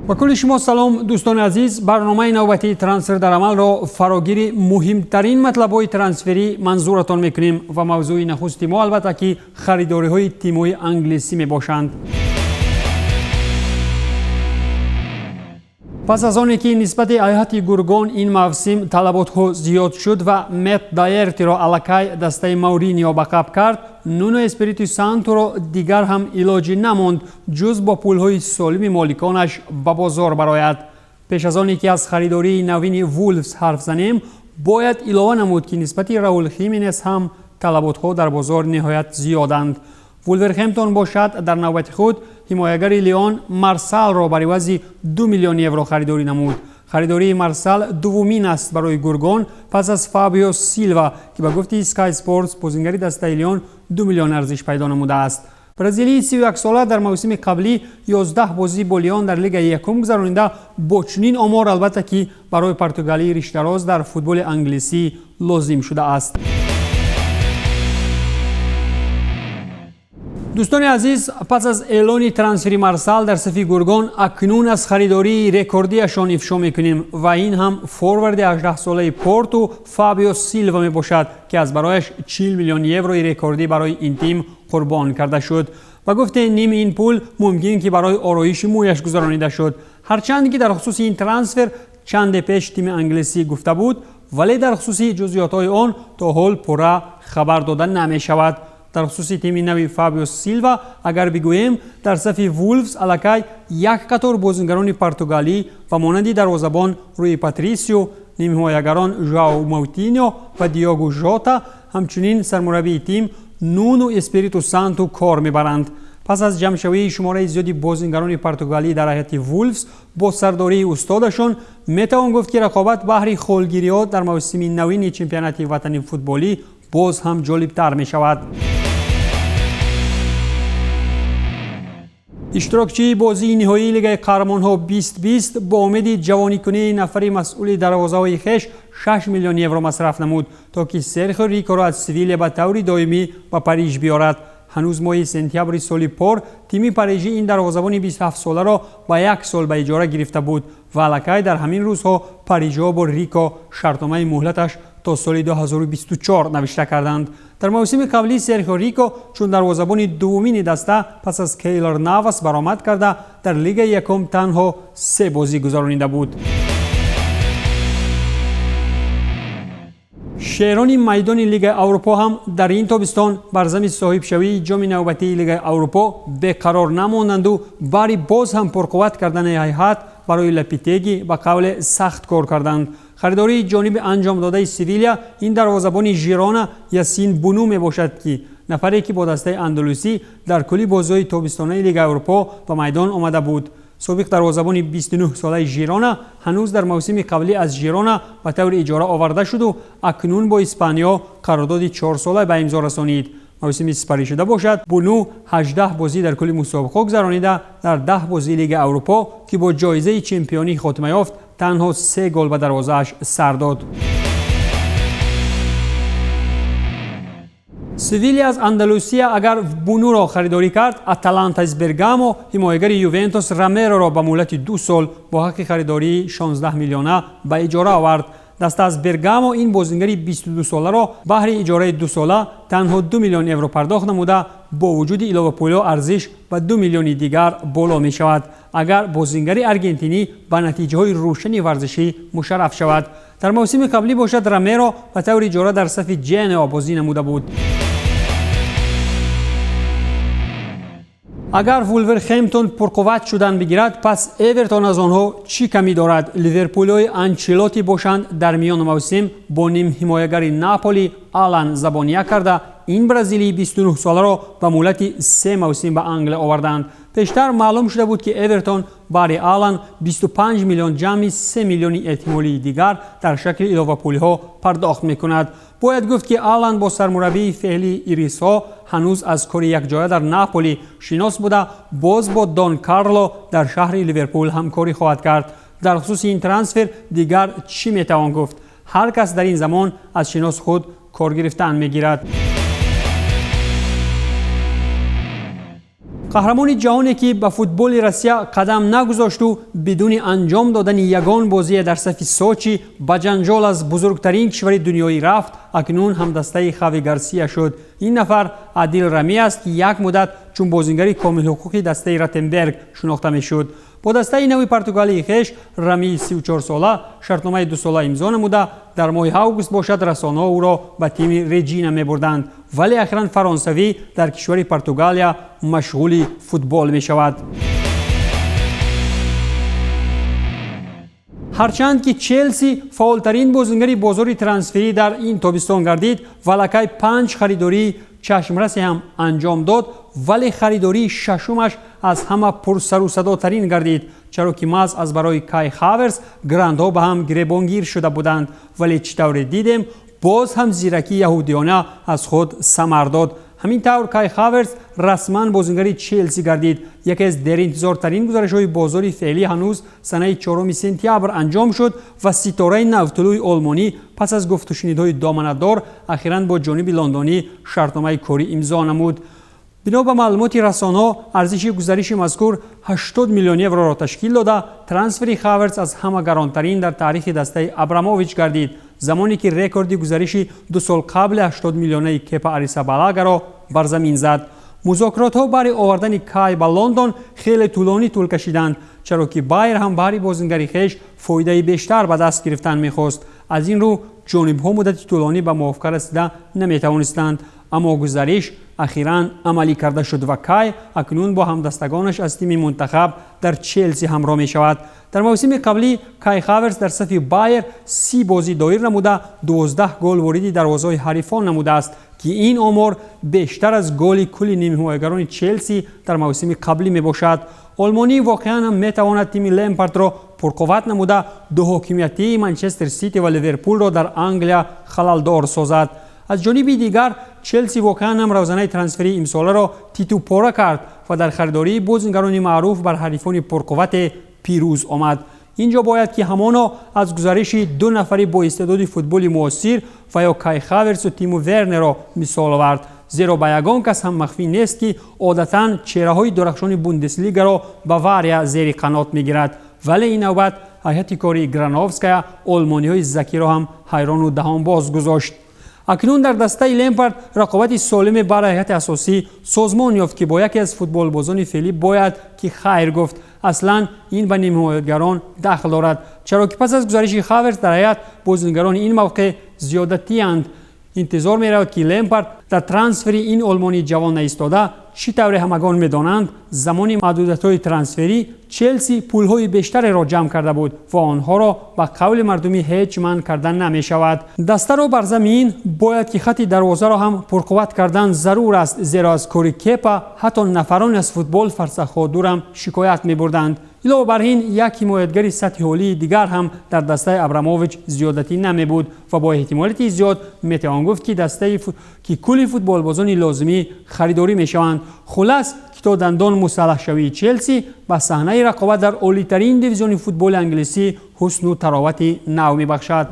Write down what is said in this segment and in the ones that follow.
با کل شما سلام دوستان عزیز. برنامه نوبتی ترانسفر در عمل را فراگیر مهمترین مطلب‌های ترانسفری منظورتان میکنیم و موضوع نخستی ما البته که خریداری‌های تیم‌های انگلیسی میباشند. پس از آنی که نسبت هیئت گورگون این موسم طلبات‌ها زیاد شد و مت دایرتی را الکی دسته مورینیو بقب کرد، نونو اسپریتو سانتو را دیگر هم علاجی نماند جز با پول‌های سالم مالکانش به بازار برآید. پیش از آنی که از خریداری نوین وولفز حرف زنیم، باید علاوه نمود که نسبت راول خیمنز هم طلبات‌ها در بازار نهایت زیادند. وولورهمپتون باشد در نوبت خود حمایتگر لیون مارسال را برای عوض 2 میلیون یورو خریداری نمود. خریداری مارسال دومین است برای گورگون پس از فابیو سیلوا که به گفته اسکای اسپورتس بازیگر دسته لیون 2 میلیون ارزش پیدا نموده است. برزیلی 31 ساله در موسم قبلی 11 بازی با لیون در لیگ یکم گذرانیده با چنین آمار البته که برای پرتغالی ریش‌دراز در فوتبال انگلیسی لازم شده است. دوستان عزیز، پس از اعلان ترانسفر مارسال در صف گورگون اکنون از خریداری رکوردیشان افشا میکنیم و این هم فورورد 18 ساله پورتو فابیو سیلوا می باشد که از برایش 40 میلیون یورو رکوردی برای این تیم قربان کرده شد و گفته نیم این پول ممکن که برای آرایش مویش گذرانیده شد. هرچند که در خصوص این ترانسفر چند پیش تیم انگلیسی گفته بود، ولی در خصوص جزئیات آن تا حال پورا خبر داده نمی شود. در خصوص تیم نوی فابیو سیلوا اگر بگوییم در صف وولفز الکی یک قطار بازیگران پرتغالی و مانند دروازه‌بان روی پاتریسیو، نیم حمایتگران ژائو موتینیو و دیاگو ژوتا، همچنین سرمربی تیم نونو اسپریتو سانتو کار میبرند. پس از جمع‌شوی شماره زیادی بازیگران پرتغالی در هیئت وولفز با سرداری استادشان، میتوان گفت که رقابت بهر خولگیری‌ها در موسم نوین چمپیونات وطنی فوتبالی باز هم جالب‌تر می شود. اشتراکچی بازی نهایی لیگ قهرمان‌ها 2020 با امید جوانی کنی نفری مسئول دروازه‌های خویش 6 میلیون یورو مصرف نمود تا که سرخیو ریکو را از سویل به طور دائمی به پاریژ بیارد. هنوز ماه سپتامبر سال پر تیم پاریژی این دروازه‌بان 27 ساله را با 1 سال به اجاره گرفته بود و الکی در همین روزها پاریژا با ریکو شرطنامه مهلتش تا سال 2024 نوشته کردند. در موسم قبلی سرخیو ریکو چون دروازه‌بان دومین دسته پس از کیلر نواس برآمد کرده در لیگ یکم تنها 3 بازی گذرانیده بود. شهران میدان لیگ اروپا هم در این تابستان بر زمین صاحب شوی جام نوبتی لیگ اروپا بیقرار نماندند و باری باز هم پرقوت کردن هیئت برای لپیتگی به قول سخت کار کردند. خریداری جانب انجام داده سویلیا این دروازه‌بان ژیرونا یاسین بونو می باشد که نفری که با دسته اندلوسی در کلی بازی‌های تابستانه لیگ اروپا به میدان آمده بود. سابق دروازه‌بان 29 ساله ژیرونا هنوز در موسم قبلی از ژیرونا به طور اجاره آورده شد و اکنون با اسپانیا قرارداد 4 ساله به امضا رسانید. موسم سپری شده باشد بونو 18 بازی در کل مسابقه گذرانیده در 10 بازی لیگ اروپا که با جایزه چمپیونی خاتمه یافت تنها 3 گل به دروازه‌اش سر داد. سویلیا از اندلوسیا اگر بونو را خریداری کرد، اتلانتا از برگامو حمایتگر یوونتوس رامیرو را به مهلت 2 سال با حق خریداری 16 میلیونه به اجاره آورد. دسته از برگامو این بازیگر 22 ساله را بهر اجاره 2 ساله تنها 2 میلیون یورو پرداخت نموده با وجود علاوه پول ارزش به 2 میلیون دیگر بالا می شود اگر بازیگر ارژنتینی به نتیجه های روشن ورزشی مشرف شود. در موسم قبلی باشد رامیرو به طور اجاره در صف جنوا بازی نموده بود. اگر وولورهمپتون پرقوت شدن بگیرد پس اورتون از آنها چی کمی دارد؟ لیورپول‌های آنچلوتی باشند در میان موسم با نیم حمایتگر ناپولی آلان زبانیه کرده این برزیلی 29 ساله را به مهلت 3 موسم به انگل آوردند. پیشتر معلوم شده بود که اورتون برای آلان 25 میلیون جمعی 3 میلیون احتمالی دیگر در شکل اضافه پول‌ها پرداخت می‌کند. باید گفت که آلان با سرمربی فعلی ایریسا هنوز از کار یک جایه در ناپولی شناس بوده باز با دون کارلو در شهر لیورپول همکاری خواهد کرد. در خصوص این ترانسفر دیگر چی میتوان گفت؟ هر کس در این زمان از شناس خود کار گرفتن میگیرد. قهرمان جهانی که به فوتبال روسیه قدم نگذاشت و بدون انجام دادن یگان بازی در صف سوچی با جنجال از بزرگترین کشور دنیایی رفت، اکنون هم دسته خاوی گارسیا شد. این نفر عادل رامی است که یک مدت چون بازیگر کامل حقوقی دسته راتنبرگ شناخته میشد. با دسته نوی پرتغالی خویش رامی 34 ساله شرطنامه 2 ساله امضا نموده در ماه اوگوست باشد رسانه‌ها او را به تیم رجینا میبردند، ولی اخیراً فرانسوی در کشور پرتغالیا مشغول فوتبال می شود. هرچند که چلسی فعالترین بازیگر بازار ترانسفری در این تابستان گردید، ولکه 5 خریداری چشمرسی هم انجام داد، ولی خریداری ششمش از همه پر سر و صداترین گردید، چرا که محض از برای کای هاورتز گرندها به هم گریبانگیر شده بودند، ولی چطور دیدیم باز هم زیرکی یهودیانه از خود ثمر داد. همین طور کای هاورتز رسما بازیگر چلسی گردید. یکی از در انتظارترین گزارش‌های بازار فعلی هنوز سنه 4 سپتامبر انجام شد و ستاره نوطلوی آلمانی پس از گفت و شنیدهای دامنه‌دار اخیراً با جانب لندنی شرطنامه کاری امضا نمود. بنا به معلومات رسانه‌ها ارزش گزارش مذکور 80 میلیون یورو را تشکیل داده. ترانسفر هاورتز از همه گرانترین در تاریخ دسته ابراموویچ گردید، زمانی که رکورد گزارش 2 سال قبل 80 میلیونی کپا آریزابالاگا را بر زمین زد. مذاکرات‌ها برای آوردن کای به لندن خیلی طول کشیدند، چرا که بایر هم برای بازیگر خویش فایده بیشتر به دست گرفتن می‌خواست. از این رو جانب‌ها مدت طولانی به موافقه رسیده نمی‌توانستند، اما گزارش اخیراً عملی کرده شد و کای اکنون با همدستگانش از تیم منتخب در چلسی همراه می شود. در موسم قبلی کای هاورتز در صف بایر 30 بازی دایر نموده 12 گل وارد دروازه حریفان نموده است که این آمار بیشتر از گل کل نیم حمایتگران چلسی در موسم قبلی می باشد. آلمانی واقعا هم می تواند تیم لمپارد را پرقوت نموده دو حاکمیتی منچستر سیتی و لیورپول را در انگلیا خللدار سازد. از جانب دیگر چلسی واقعا هم روزانه ترانسفری امساله را تیتو پاره کرد و در خریداری بازیگران معروف بر حریفان پرقوت پیروز آمد. اینجا باید که همانا از گزارش 2 نفری با استعداد فوتبال معاصر و یا کای هاورتز و تیمو ورنر را مثال آورد، زیرا به یگان کس هم مخفی نیست که عادتاً چهره‌های درخشان بوندسلیگا را باواریا زیر قنات می‌گیرد، ولی این نوبت هیئت کاری گرانوفسکایا آلمانی‌های ذکی را هم حیران و دهان باز گذاشت. اکنون در دسته لمپارد رقابت سالم برای هیئت اساسی سازمان یافت که با یکی از فوتبال بازان فعلی باید که خیر گفت. اصلا این به نیم حمایتگران دخل دارد، چرا که پس از گزارش هاورتز در هیئت بازیگران این موقع زیادتی اند. انتظار می رود که لمپارد در ترانسفری این آلمانی جوان ایستاده چطور همگان می‌دانند زمان محدودیت‌های ترانسفری چلسی پول‌های بیشتری را جمع کرده بود و آنها را به قول مردمی هیچ من کردن نمی‌شود. دسته را بر زمین باید که خط دروازه را هم پرقوت کردن ضرور است، زیرا از کاری کپا حتی نفران از فوتبال فرسخ‌ها دور هم شکایت می‌بردند. علاوه بر این یک حمایتگر سطح عالی دیگر هم در دسته ابراموویچ زیادتی نمی بود و با احتمالاتی زیاد میتوان گفت که دسته که کلی فوتبال بازان لازمی خریداری میشوند. خلاص که تا دندان مسلح شوی چلسی به صحنه رقابت در عالی ترین دیویزیون فوتبال انگلیسی حسن و تراوت نو میبخشد.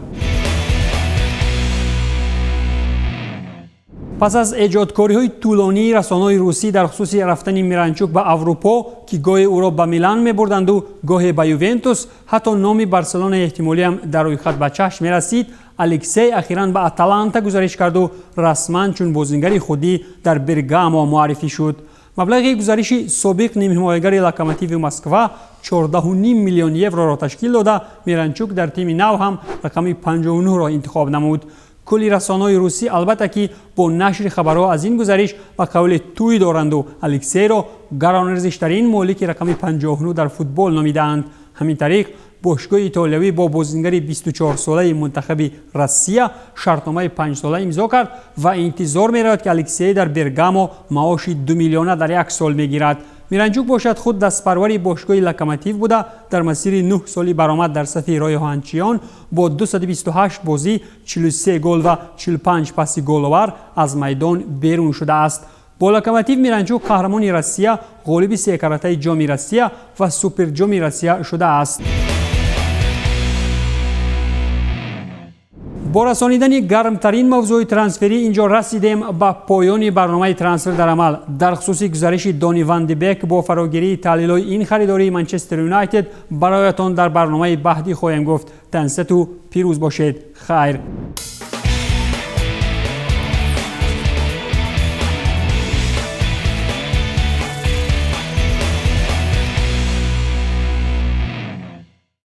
پس از ایجادکاری‌های طولانی رسانه‌های روسی در خصوص رفتن میرانچوک به اروپا که گاهی او را به میلان می‌بردند و گاهی به یوونتوس، حتی نام بارسلونا احتمالی هم در روی خط به چشم می‌رسید، الکسی اخیراً به آتالانتا گزارش کرد و رسما چون بازیگر خودی در برگامو معرفی شد. مبلغ گزارش سابق نیم حمایتگر لوکوموتیو مسکو 14.5 میلیون یورو را تشکیل داده. میرانچوک در تیم نو هم رقم 59 را انتخاب نمود. کلی رسانه‌های روسی البته که با نشر خبرها از این گزارش و قول تویی دارند و الکسی را گران‌ارزش‌ترین مالک رقم 59 در فوتبال نامیدند. همین طریق باشگاه ایتالیایی با بازیگر 24 ساله منتخب روسیه شرطنامه 5 ساله امضا کرد و انتظار می‌رود که الکسی در برگامو معاش 2 میلیون در یک سال می‌گیرد. میرانچوک باشد خود دستپروری باشگاه لوکوموتیو بوده، در مسیر 9 سالی برآمد در صف رایحانچیان با 228 بازی 43 گل و 45 پاس گل‌آور از میدان بیرون شده است. با لوکوموتیو میرانچوک قهرمان روسیه، غالب 3 کرته جام روسیه و سوپر جام روسیه شده است. با رسانیدن گرمترین موضوع ترانسفری اینجا رسیدیم به پایان برنامه ترانسفر در عمل. در خصوص گزارش دونی وان دی بک با فراگیری تحلیل‌های این خریداری منچستر یونایتد برایتان در برنامه بعدی خواهیم گفت. تنستو پیروز باشید. خیر.